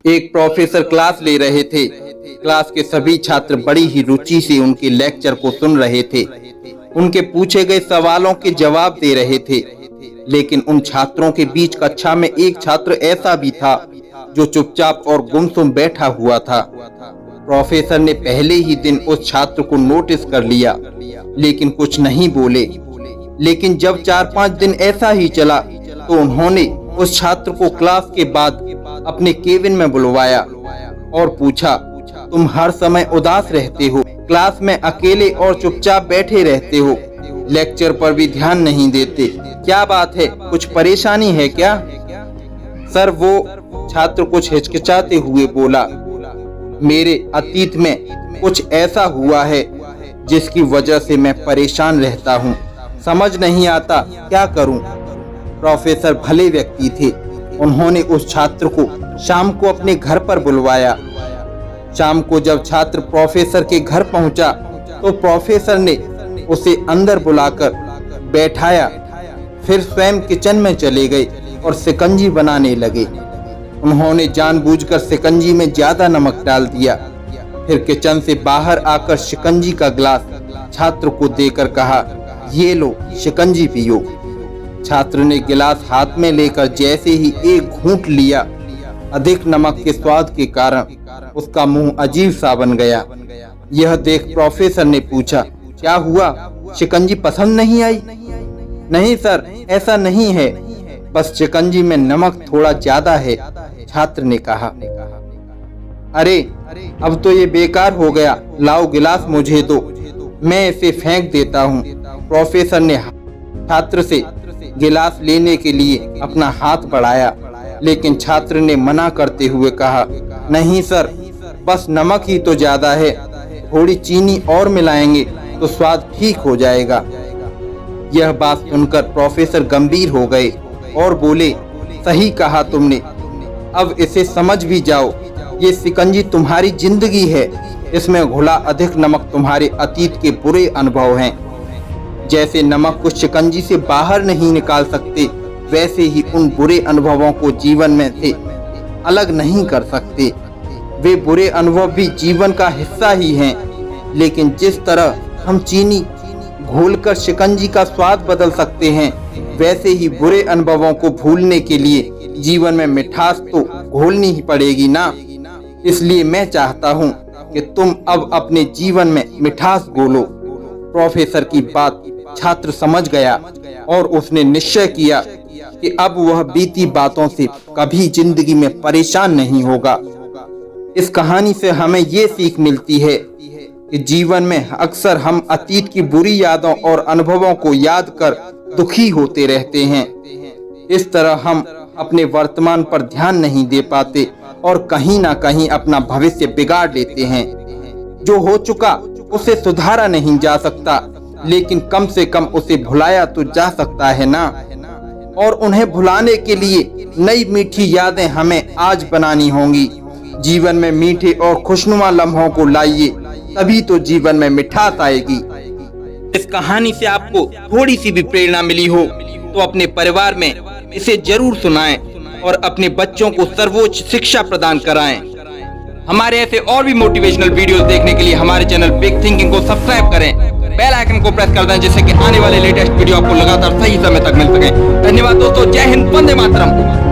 एक professor class ले रहे थे। क्लास के सभी छात्र बड़ी ही रुचि से उनके लेक्चर को सुन रहे थे। उनके पूछे गए सवालों के जवाब दे रहे थे। लेकिन उन छात्रों के बीच कक्षा में एक छात्र ऐसा भी था जो चुपचाप और गुमसुम बैठा हुआ था। प्रोफेसर ने पहले ही दिन उस छात्र को नोटिस कर लिया, लेकिन कुछ नहीं बोले। लेकिन जब 4-5 दिन ऐसा ही चला तो उन्होंने उस छात्र को क्लास के बाद अपने केबिन में बुलवाया और पूछा, तुम हर समय उदास रहते हो, क्लास में अकेले और चुपचाप बैठे रहते हो, लेक्चर पर भी ध्यान नहीं देते, क्या बात है, कुछ परेशानी है क्या? सर, वो छात्र कुछ हिचकिचाते हुए बोला, मेरे अतीत में कुछ ऐसा हुआ है जिसकी वजह से मैं परेशान रहता हूँ, समझ नहीं आता क्या करूँ। प्रोफेसर भले व्यक्ति थे। उन्होंने उस छात्र को शाम को अपने घर पर बुलवाया। शाम को जब छात्र प्रोफेसर के घर पहुंचा तो प्रोफेसर ने उसे अंदर बुलाकर बैठाया। फिर स्वयं किचन में चले गए और शिकंजी बनाने लगे। उन्होंने जानबूझकर शिकंजी में ज्यादा नमक डाल दिया। फिर किचन से बाहर आकर शिकंजी का गिलास छात्र को देकर कहा, ये लो शिकंजी पियो। छात्र ने गिलास हाथ में लेकर जैसे ही एक घूंट लिया, अधिक नमक के स्वाद के कारण उसका मुंह अजीब सा बन गया। यह देख प्रोफेसर ने पूछा, क्या हुआ, शिकंजी पसंद नहीं आई? नहीं सर, ऐसा नहीं है, बस शिकंजी में नमक थोड़ा ज्यादा है, छात्र ने कहा। अरे, अब तो ये बेकार हो गया, लाओ गिलास मुझे दो, मैं इसे फेंक देता हूँ। प्रोफेसर ने छात्र से गिलास लेने के लिए अपना हाथ बढ़ाया, लेकिन छात्र ने मना करते हुए कहा, नहीं सर, बस नमक ही तो ज्यादा है, थोड़ी चीनी और मिलाएंगे तो स्वाद ठीक हो जाएगा। यह बात सुनकर प्रोफेसर गंभीर हो गए और बोले, सही कहा तुमने, अब इसे समझ भी जाओ, ये शिकंजी तुम्हारी जिंदगी है, इसमें घुला अधिक नमक तुम्हारे अतीत के बुरे अनुभव हैं। जैसे नमक को शिकंजी से बाहर नहीं निकाल सकते, वैसे ही उन बुरे अनुभवों को जीवन में से अलग नहीं कर सकते। वे बुरे अनुभव भी जीवन का हिस्सा ही हैं, लेकिन जिस तरह हम चीनी घोलकर शिकंजी का स्वाद बदल सकते हैं, वैसे ही बुरे अनुभवों को भूलने के लिए जीवन में मिठास तो घोलनी ही पड़ेगी ना। इसलिए मैं चाहता हूँ कि तुम अब अपने जीवन में मिठास घोलो। प्रोफेसर की बात छात्र समझ गया और उसने निश्चय किया कि अब वह बीती बातों से कभी जिंदगी में परेशान नहीं होगा। इस कहानी से हमें ये सीख मिलती है कि जीवन में अक्सर हम अतीत की बुरी यादों और अनुभवों को याद कर दुखी होते रहते हैं। इस तरह हम अपने वर्तमान पर ध्यान नहीं दे पाते और कहीं ना कहीं अपना भविष्य बिगाड़ लेते हैं। जो हो चुका उसे सुधारा नहीं जा सकता, लेकिन कम से कम उसे भुलाया तो जा सकता है ना। और उन्हें भुलाने के लिए नई मीठी यादें हमें आज बनानी होंगी। जीवन में मीठे और खुशनुमा लम्हों को लाइए, तभी तो जीवन में मिठास आएगी। इस कहानी से आपको थोड़ी सी भी प्रेरणा मिली हो तो अपने परिवार में इसे जरूर सुनाएं और अपने बच्चों को सर्वोच्च शिक्षा प्रदान कराएं। हमारे ऐसे और भी मोटिवेशनल वीडियोस देखने के लिए हमारे चैनल बिग थिंकिंग को सब्सक्राइब करें, बेल आइकन को प्रेस कर दें, जिससे कि आने वाले लेटेस्ट वीडियो आपको लगातार सही समय तक मिल सके। धन्यवाद दोस्तों, जय हिंद, वंदे मातरम।